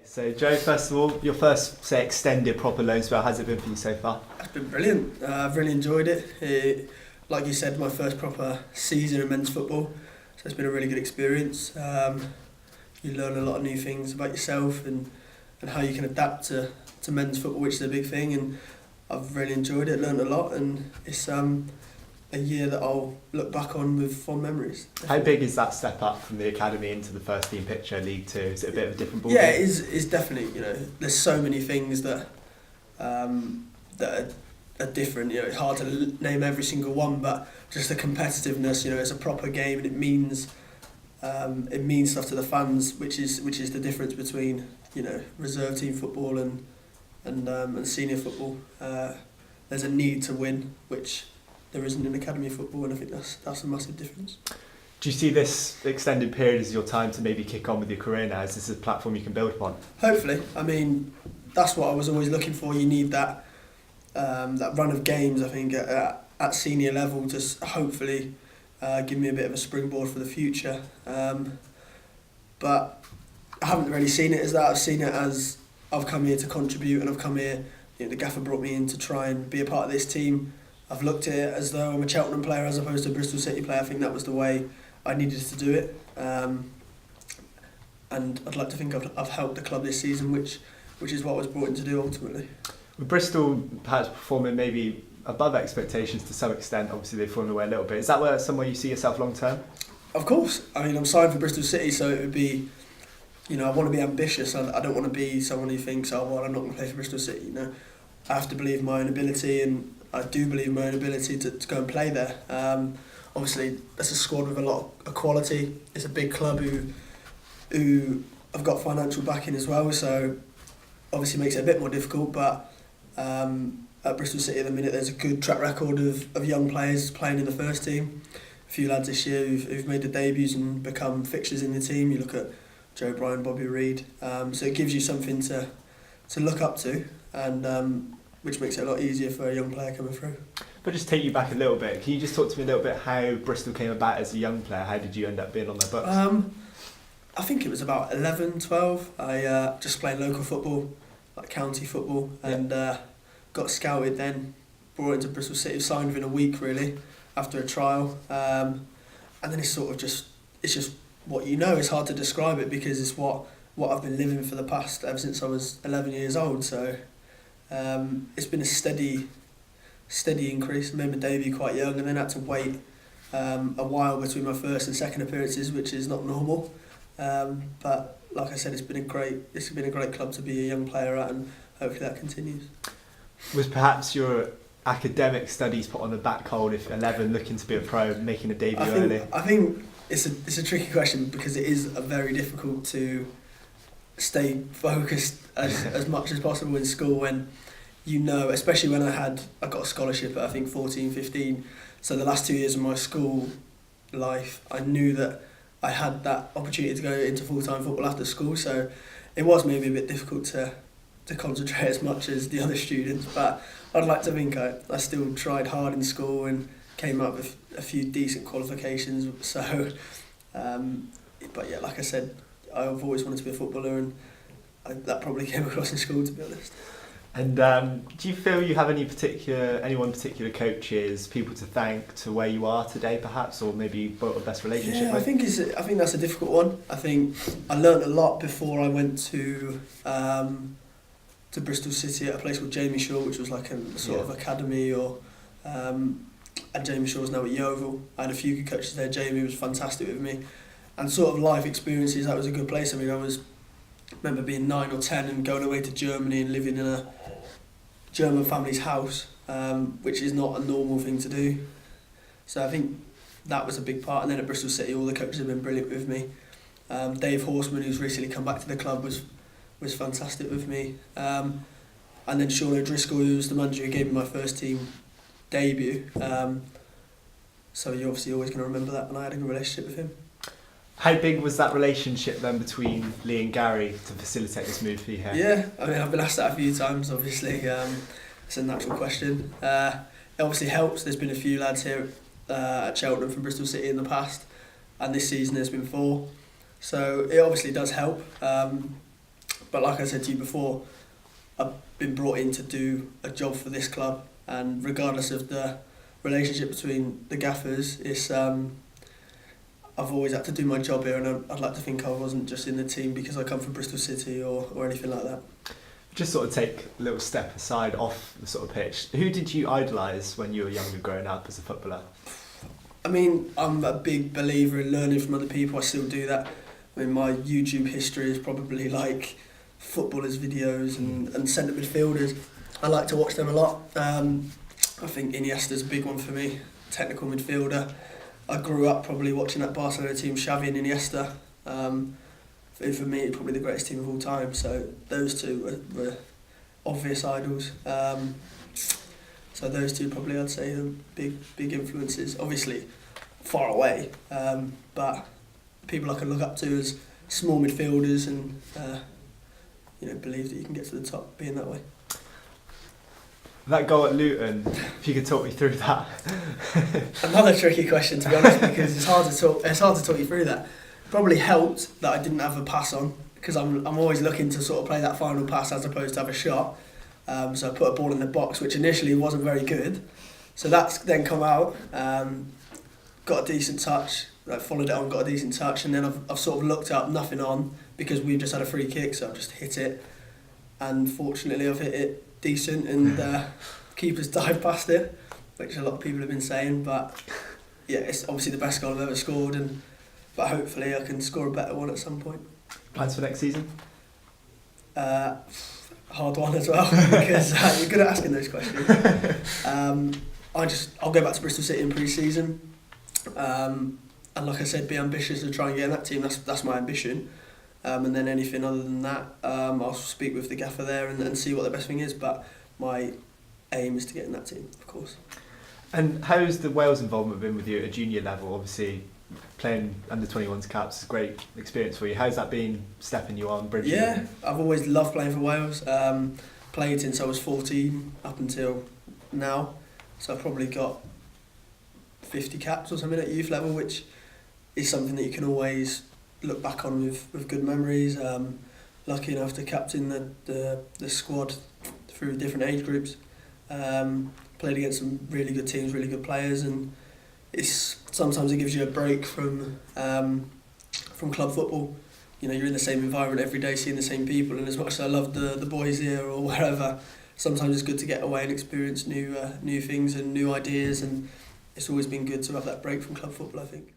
So Joe, first of all, your first, say, extended proper loan spell, how's it been for you so far? It's been brilliant. I've really enjoyed it. Like you said, my first proper season in men's football, so it's been a really good experience. You learn a lot of new things about yourself and how you can adapt to men's football, which is a big thing, and I've really enjoyed it, learned a lot, and it's a year that I'll look back on with fond memories. How big is that step up from the academy into the first team picture, League Two? Is it a bit of a different ballgame? Yeah, it's definitely, there's so many things that are different. It's hard to name every single one, but just the competitiveness. It's a proper game, and it means stuff to the fans, which is the difference between reserve team football and senior football. There's a need to win, which there isn't in academy football, and I think that's a massive difference. Do you see this extended period as your time to maybe kick on with your career now? Is this a platform you can build upon? Hopefully. I mean, that's what I was always looking for. You need that run of games, I think, at senior level to hopefully give me a bit of a springboard for the future. But I haven't really seen it as that. I've seen it as I've come here to contribute, and I've come here, the gaffer brought me in to try and be a part of this team. I've looked at it as though I'm a Cheltenham player as opposed to a Bristol City player. I think that was the way I needed to do it. And I'd like to think I've helped the club this season, which is what I was brought in to do ultimately. With Bristol perhaps performing maybe above expectations to some extent, obviously they've fallen away a little bit. Is that somewhere you see yourself long term? Of course. I mean, I'm signed for Bristol City, so it would be, I want to be ambitious. I don't want to be someone who thinks, I'm not going to play for Bristol City. I have to believe in my own ability, and I do believe in my own ability to go and play there. Obviously, that's a squad with a lot of quality. It's a big club who have got financial backing as well, so obviously makes it a bit more difficult, but at Bristol City at the minute there's a good track record of young players playing in the first team. A few lads this year who've made their debuts and become fixtures in the team. You look at Joe Morrell, Bobby Reid, so it gives you something to look up to, and which makes it a lot easier for a young player coming through. But just take you back a little bit, can you just talk to me a little bit how Bristol came about as a young player? How did you end up being on their books? I think it was about 11, 12. I just played local football, like county football, and got scouted then, brought into Bristol City, signed within a week really, after a trial. And then it's just what it's hard to describe it because it's what I've been living for the past, ever since I was 11 years old. So it's been a steady increase. I made my debut quite young and then had to wait a while between my first and second appearances, which is not normal. But like I said, it's been a great club to be a young player at, and hopefully that continues. Was perhaps your academic studies put on the back hold if 11 looking to be a pro, making a debut early? I think it's a tricky question because it is very difficult to stay focused as much as possible in school when especially when I got a scholarship at I think 14, 15, so the last 2 years of my school life I knew that I had that opportunity to go into full-time football after school, so it was maybe a bit difficult to concentrate as much as the other students, but I'd like to think I still tried hard in school and came up with a few decent qualifications, so but yeah, like I said, I've always wanted to be a footballer, and that probably came across in school, to be honest. And do you feel you have anyone particular coaches, people to thank to where you are today, perhaps, or maybe built a best relationship with? I think that's a difficult one. I think I learnt a lot before I went to Bristol City at a place called Jamie Shaw, which was like a sort of academy, and Jamie Shaw's now at Yeovil. I had a few good coaches there. Jamie was fantastic with me, and sort of life experiences. That was a good place. I mean, I remember being 9 or 10 and going away to Germany and living in a German family's house, which is not a normal thing to do. So I think that was a big part. And then at Bristol City, all the coaches have been brilliant with me. Dave Horseman, who's recently come back to the club, was fantastic with me. And then Sean O'Driscoll, who was the manager who gave me my first team debut. So you're obviously always going to remember that, and I had a good relationship with him. How big was that relationship then between Lee and Gary to facilitate this move for you here? Yeah, I mean, I've been asked that a few times, obviously. It's a natural question. It obviously helps. There's been a few lads here at Cheltenham from Bristol City in the past, and this season there's been 4. So it obviously does help. But like I said to you before, I've been brought in to do a job for this club, and regardless of the relationship between the gaffers, it's I've always had to do my job here, and I'd like to think I wasn't just in the team because I come from Bristol City or anything like that. Just sort of take a little step aside off the sort of pitch. Who did you idolise when you were younger growing up as a footballer? I mean, I'm a big believer in learning from other people. I still do that. I mean, my YouTube history is probably like footballers' videos and centre midfielders. I like to watch them a lot. I think Iniesta's a big one for me, technical midfielder. I grew up probably watching that Barcelona team, Xavi and Iniesta. For me, probably the greatest team of all time. So those two were obvious idols. So those two probably, I'd say, are big influences. Obviously, far away, but people I can look up to as small midfielders and believe that you can get to the top being that way. That goal at Luton, if you could talk me through that. Another tricky question, to be honest, because it's hard to talk you through that. Probably helped that I didn't have a pass on, because I'm always looking to sort of play that final pass as opposed to have a shot. So I put a ball in the box, which initially wasn't very good. So that's then come out, got a decent touch, I followed it on, got a decent touch, and then I've sort of looked up, nothing on, because we've just had a free kick, so I've just hit it. And fortunately I've hit it decent, and keeper's dived past it, which a lot of people have been saying, but yeah, it's obviously the best goal I've ever scored, but hopefully I can score a better one at some point. Plans for next season? Hard one as well, because you're good at asking those questions. I'll go back to Bristol City in pre-season, and like I said, be ambitious and try and get in that team. That's my ambition. And then anything other than that, I'll speak with the gaffer there and see what the best thing is. But my aim is to get in that team, of course. And how's the Wales involvement been with you at a junior level? Obviously, playing under 21s caps is a great experience for you. How's that been stepping you on, bridging? Yeah, I've always loved playing for Wales. Played since I was 14 up until now. So I've probably got 50 caps or something at youth level, which is something that you can always look back on with good memories. Lucky enough to captain the squad through different age groups. Played against some really good teams, really good players, and sometimes it gives you a break from club football. You know, you're in the same environment every day, seeing the same people, and as much as I love the boys here or wherever, sometimes it's good to get away and experience new things and new ideas, and it's always been good to have that break from club football, I think.